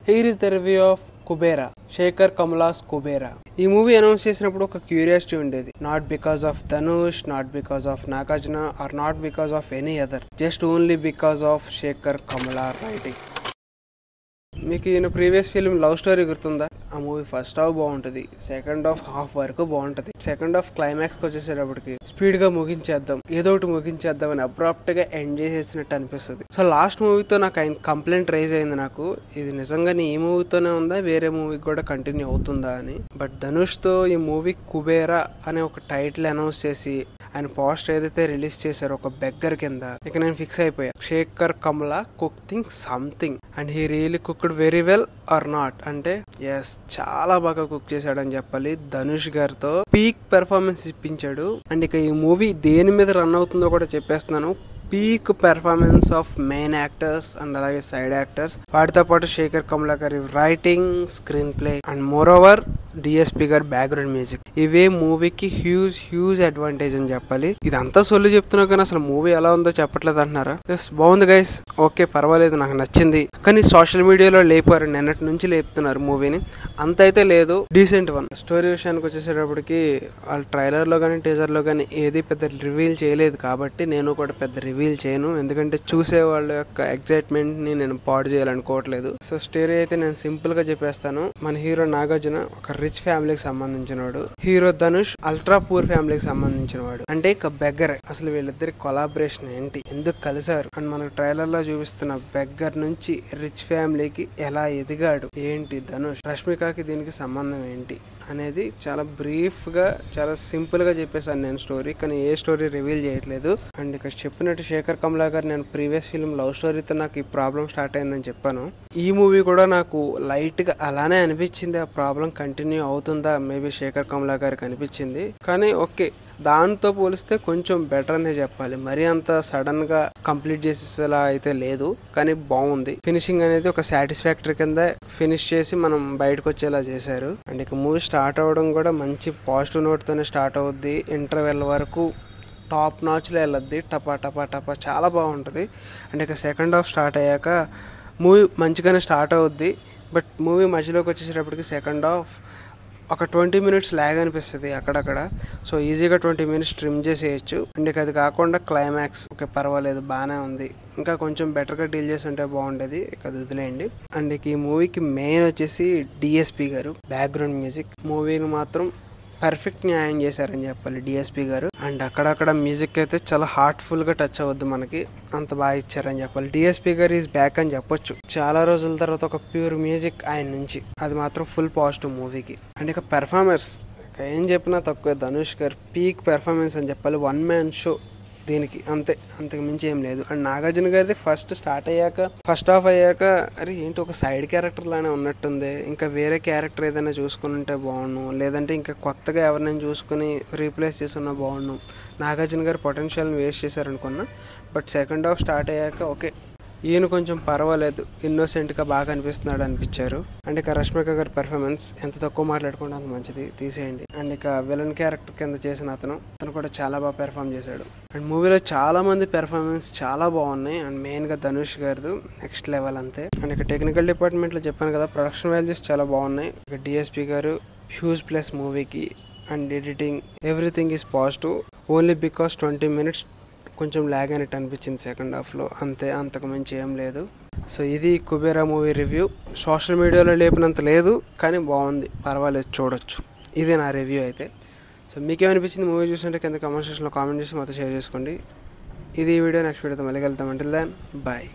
Here is the review of Kubera, Shekhar Kamala's Kubera. ఈ movie announce చేసినప్పుడు ఒక curiosity ఉండేది. Not because of Dhanush, not because of Nagarjuna or not because of any other, just only because of Shekhar Kamala writing. మీకు ఈయన previous film love story గుర్తుందా? ఆ movie first half బాగుంటుంది, second half వరకు బాగుంటుంది. సెకండ్ హాఫ్ క్లైమాక్స్ కి వచ్చేసేటప్పటికి స్పీడ్ గా ముగించేద్దాం, ఏదో ఒకటి ముగించేద్దాం అని అబ్రాప్ట్ గా ఎండ్ చేసేసినట్టు అనిపిస్తుంది. సో లాస్ట్ మూవీతో నాకు ఆయన కంప్లైంట్ రైజ్ అయింది, నాకు ఇది నిజంగానే ఈ మూవీతోనే ఉందా, వేరే మూవీకి కూడా కంటిన్యూ అవుతుందా అని. బట్ ధనుష్ తో ఈ మూవీ కుబేరా అనే ఒక టైటిల్ అనౌన్స్ చేసి ఆయన పోస్టర్ ఏదైతే రిలీజ్ చేశారో ఒక బెగ్గర్ కింద, ఇక నేను ఫిక్స్ అయిపోయా, Shekhar Kamala cooking something and he really cooked very well or not అంటే ఎస్, చాలా బాగా కుక్ చేశాడని చెప్పాలి. ధనుష్ గారితో పీక్ పెర్ఫార్మెన్స్ ఇప్పించాడు. అండ్ ఇక ఈ మూవీ దేని మీద రన్ అవుతుందో కూడా చెప్పేస్తున్నాను. Peak performance of main actors and అలాగే సైడ్ యాక్టర్స్, వాటితో పాటు శేఖర్ కమల గారి writing, screen play and more over DSP గారి బ్యాక్గ్రౌండ్ మ్యూజిక్, ఇవే మూవీకి హ్యూజ్ అడ్వాంటేజ్ అని చెప్పాలి. ఇదంతా సొల్లు చెప్తున్నా కానీ అసలు మూవీ ఎలా ఉందో చెప్పట్లేదు అంటున్నారా? ఎస్, బాగుంది గైస్, ఓకే పర్వాలేదు, నాకు నచ్చింది. కానీ సోషల్ మీడియాలో లేపారు, నిన్నటి నుంచి లేపుతున్నారు మూవీని, అంత అయితే లేదు, డీసెంట్ వన్. స్టోరీ విషయానికి వచ్చేసేటప్పటికి వాళ్ళు ట్రైలర్ లో కానీ టీజర్ లో కానీ ఏది పెద్ద రివీల్ చేయలేదు కాబట్టి నేను కూడా పెద్ద రివీల్ చేయను, ఎందుకంటే చూసే వాళ్ళ యొక్క ఎక్సైట్మెంట్ ని నేను పాడు చేయాలనుకోవట్లేదు. సో స్టోరీ అయితే నేను సింపుల్ గా చెప్పేస్తాను. మన హీరో నాగార్జున ఒక రిచ్ ఫ్యామిలీకి సంబంధించిన వాడు, హీరో ధనుష్ అల్ట్రా పూర్ ఫ్యామిలీకి సంబంధించిన వాడు. అంటే ఇక బెగ్గర్, అసలు వీళ్ళిద్దరి కొలాబరేషన్ ఏంటి, ఎందుకు కలిసారు అండ్ మనకు ట్రైలర్ లో చూపిస్తున్న బెగ్గర్ నుంచి రిచ్ ఫ్యామిలీకి ఎలా ఎదిగాడు, ఏంటి ధనుష్, రష్మికకి దీనికి సంబంధం ఏంటి అనేది చాలా బ్రీఫ్ గా చాలా సింపుల్ గా చెప్పేసాను నేను స్టోరీ, కానీ ఏ స్టోరీ రివీల్ చేయట్లేదు. అండ్ ఇక్కడ చెప్పినట్టు శేఖర్ కమల గారు, నేను ప్రీవియస్ ఫిల్మ్ లవ్ స్టోరీతో నాకు ఈ ప్రాబ్లం స్టార్ట్ అయిందని చెప్పాను. ఈ మూవీ కూడా నాకు లైట్ గా అలానే అనిపించింది, ఆ ప్రాబ్లం కంటిన్యూ అవుతుందా మేబీ శేఖర్ కమల గారికి అనిపించింది. కానీ ఓకే, దాంతో పోలిస్తే కొంచెం బెటర్ అనే చెప్పాలి. మరీ అంత సడన్ గా కంప్లీట్ చేసేలా అయితే లేదు, కానీ బాగుంది. ఫినిషింగ్ అనేది ఒక సాటిస్ఫాక్టరీ కింద ఫినిష్ చేసి మనం బయటకు వచ్చేలా చేశారు. అండ్ ఇక మూవీ స్టార్ట్ అవ్వడం కూడా మంచి పాజిటివ్ నోట్ తోనే స్టార్ట్ అవుద్ది, ఇంటర్వెల్ వరకు టాప్ నాచ్ లో వెళ్ళద్ది, టపా టపా టపా, చాలా బాగుంటుంది. అండ్ ఇక సెకండ్ హాఫ్ స్టార్ట్ అయ్యాక మూవీ మంచిగానే స్టార్ట్ అవుద్ది, బట్ మూవీ మధ్యలోకి వచ్చేసేటప్పటికి సెకండ్ హాఫ్ ఒక 20 minutes ల్యాగ్ అనిపిస్తుంది అక్కడక్కడ. సో ఈజీగా 20 minutes ట్రిమ్ చేసేయచ్చు. అండ్ ఇక అది కాకుండా క్లైమాక్స్ ఓకే పర్వాలేదు, బాగానే ఉంది, ఇంకా కొంచెం బెటర్గా డీల్ చేసి ఉంటే బాగుండేది, ఇక అది వదిలేయండి. అండ్ ఇక ఈ మూవీకి మెయిన్ వచ్చేసి డిఎస్పీ గారు బ్యాక్గ్రౌండ్ మ్యూజిక్, మూవీని మాత్రం పర్ఫెక్ట్ న్యాయం చేశారని చెప్పాలి డిఎస్పీ గారు. అండ్ అక్కడక్కడ మ్యూజిక్ అయితే చాలా హార్ట్ఫుల్ గా టచ్ అవద్దు, మనకి అంత బాగా ఇచ్చారని చెప్పాలి. డిఎస్పీ గారు ఈజ్ బ్యాక్ అని చెప్పొచ్చు, చాలా రోజుల తర్వాత ఒక ప్యూర్ మ్యూజిక్ ఆయన నుంచి, అది మాత్రం ఫుల్ పాజిటివ్ మూవీకి. అండ్ ఇక పెర్ఫార్మెన్స్ ఏం చెప్పినా తక్కువ, ధనుష్ గారు పీక్ పెర్ఫార్మెన్స్ అని చెప్పాలి, 1 man షో దీనికి, అంతే, అంతకు మించి ఏం లేదు. అండ్ నాగార్జున గారిది ఫస్ట్ స్టార్ట్ అయ్యాక, ఫస్ట్ హాఫ్ అయ్యాక అరే ఏంటి ఒక సైడ్ క్యారెక్టర్ లానే ఉన్నట్టుంది, ఇంకా వేరే క్యారెక్టర్ ఏదైనా చూసుకుని ఉంటే బాగుండు, లేదంటే ఇంకా కొత్తగా ఎవరినైనా చూసుకుని రీప్లేస్ చేసుకున్నా బాగుండు. నాగార్జున గారు పొటెన్షియల్ని వేస్ట్ చేశారనుకున్నా, బట్ సెకండ్ హాఫ్ స్టార్ట్ అయ్యాక ఓకే ఈయన కొంచెం పర్వాలేదు, ఇన్నోసెంట్గా బాగా అనిపిస్తున్నాడు అనిపించారు. అండ్ ఇక రష్మిక గారి పెర్ఫార్మెన్స్ ఎంత తక్కువ మాట్లాడుకుంటే అంత మంచిది, తీసేయండి. అండ్ ఇక విలన్ క్యారెక్టర్ కింద చేసిన అతను కూడా చాలా బాగా పెర్ఫార్మ్ చేశాడు. అండ్ మూవీలో చాలా మంది పెర్ఫార్మెన్స్ చాలా బాగున్నాయి, అండ్ మెయిన్గా ధనుష్ గారిది నెక్స్ట్ లెవెల్ అంతే. అండ్ ఇక టెక్నికల్ డిపార్ట్మెంట్లో చెప్పాను కదా, ప్రొడక్షన్ వాల్యూస్ చాలా బాగున్నాయి. ఇక డిఎస్పీ గారు హ్యూజ్ ప్లస్ మూవీకి, and editing everything is positive, only because 20 minutes కొంచెం ల్యాగ్ అయినట్టు అనిపించింది సెకండ్ హాఫ్లో, అంతే, అంతకు మించి ఏం లేదు. సో ఇది కుబేరా మూవీ రివ్యూ. సోషల్ మీడియాలో లేపినంత లేదు, కానీ బాగుంది, పర్వాలేదు, చూడొచ్చు. ఇదే నా రివ్యూ అయితే. సో మీకేమనిపించింది మూవీ చూస్తుంటే కింద కామెంట్ సెక్షన్లో కామెంట్ చేసి మాతో షేర్ చేసుకోండి. ఇది ఈ వీడియో, నెక్స్ట్ వీడియోతో మళ్ళీ వెళ్తాం. Until then bye.